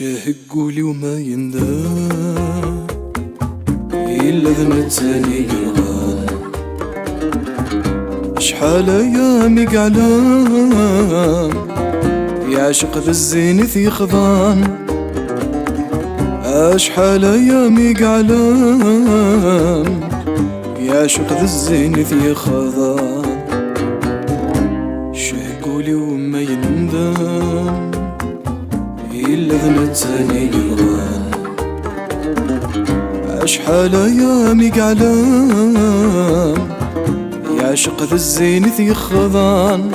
شاهق قولي وما يندم إلا ذنب تاني قلغان. شحال أيامي قعلان يعشق ذا الزينث يخضان. شحال أيامي قعلان يعشق ذا الزينث يخضان. شاهق قولي وما يندم إلا ذنب تاني قلغان. شحال أيامي قعلان يعشق ذا الزينث يخضان.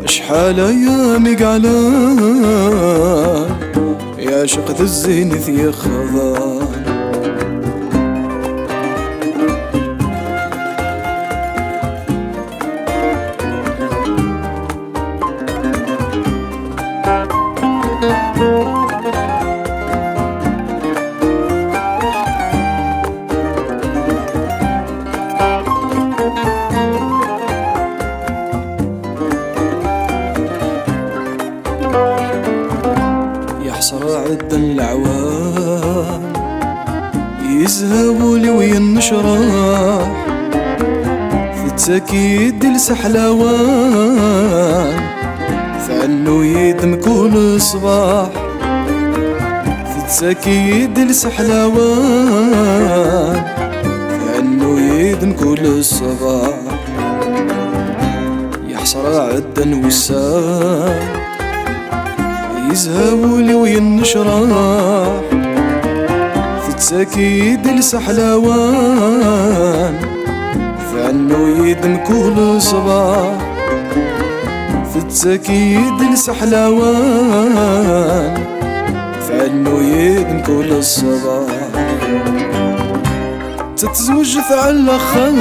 شحال أيامي قعلان يعشق ذا الزينث يخضان. يحصر عدا الأعوام يزهبوا لي وينشراح في التأكيد لسحلوان فعنو يدم كل صباح. في التأكيد لسحلوان فعنو يدم كل صباح. يحصر عدا وسام يزهبوا لي وينشراح في التأكيد لسحلوان فعنو يدم كل صباح. في التأكيد لسحلوان فعنو يدم كل صباح. تتزوجت على خام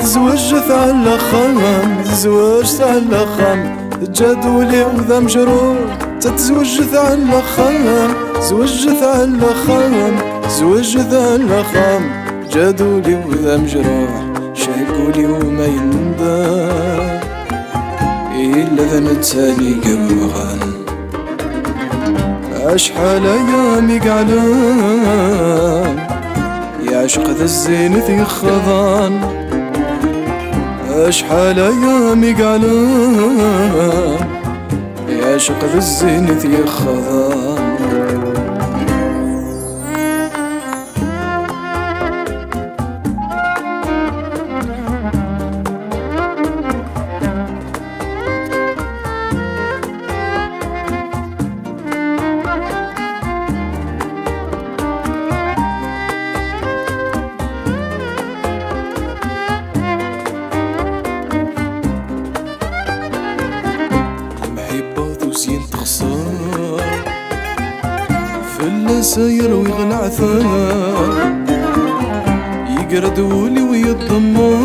تزوجت على خام تزوجت على خام جادولي وذا مجروح. تتزوجت على خام زوجت على خام زوجت على خام جادولي وذا مجروح. شاهقولي وما يندم إلا ذنب تاني قلغان. شحال أيامي قعلان يعشق ذا الزينث يخضان. شحال أيامي قعلان يعشق ذا الزينث يخضان. وزين تخسر في اللساير ويغلى عثار يقردولي ويتضمر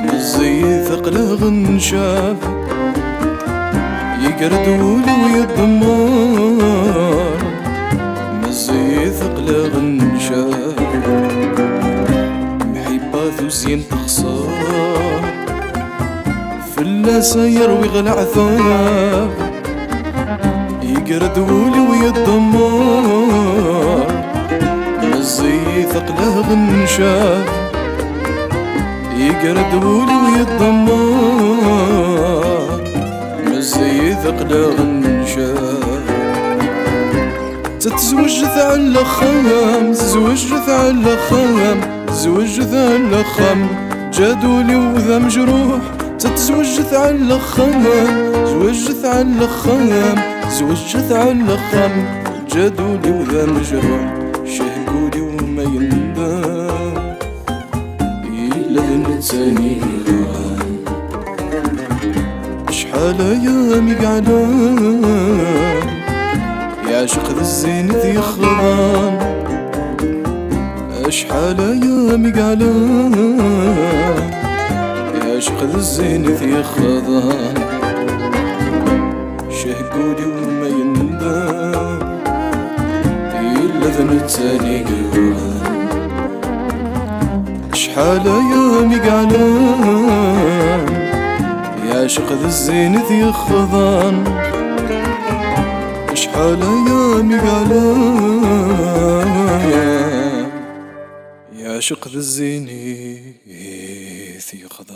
مزي ثقله غنشاف. يقردولي ويتضمر مزي ثقله غنشاف. محبات وزين تخسر في اللساير ويغلى عثار يقردولي ويتضمر مزي ثقله غنشاف. يقردولي ويتضمر مزي ثقله غنشاف. تتزوجت على خام تزوجت على خام تزوجت على خام جادولي وذا مجروح. تتزوجت على خام زوجت على خام زوجت على خام جادولي وذا مجروح. شاهقولي وما يندم إلا ذنب تاني قلغان. شحال أيامي قعلان يعشق ذا الزينث يخضان. شحال أيامي قعلان يعشق ذا الزينث يخضان. شاهقولي وما يندم إلا ذنب تاني قلغان. شحال أيامي قعلان يعشق ذا الزينث يخضان. على يعشق ذا الزينيث يخضع.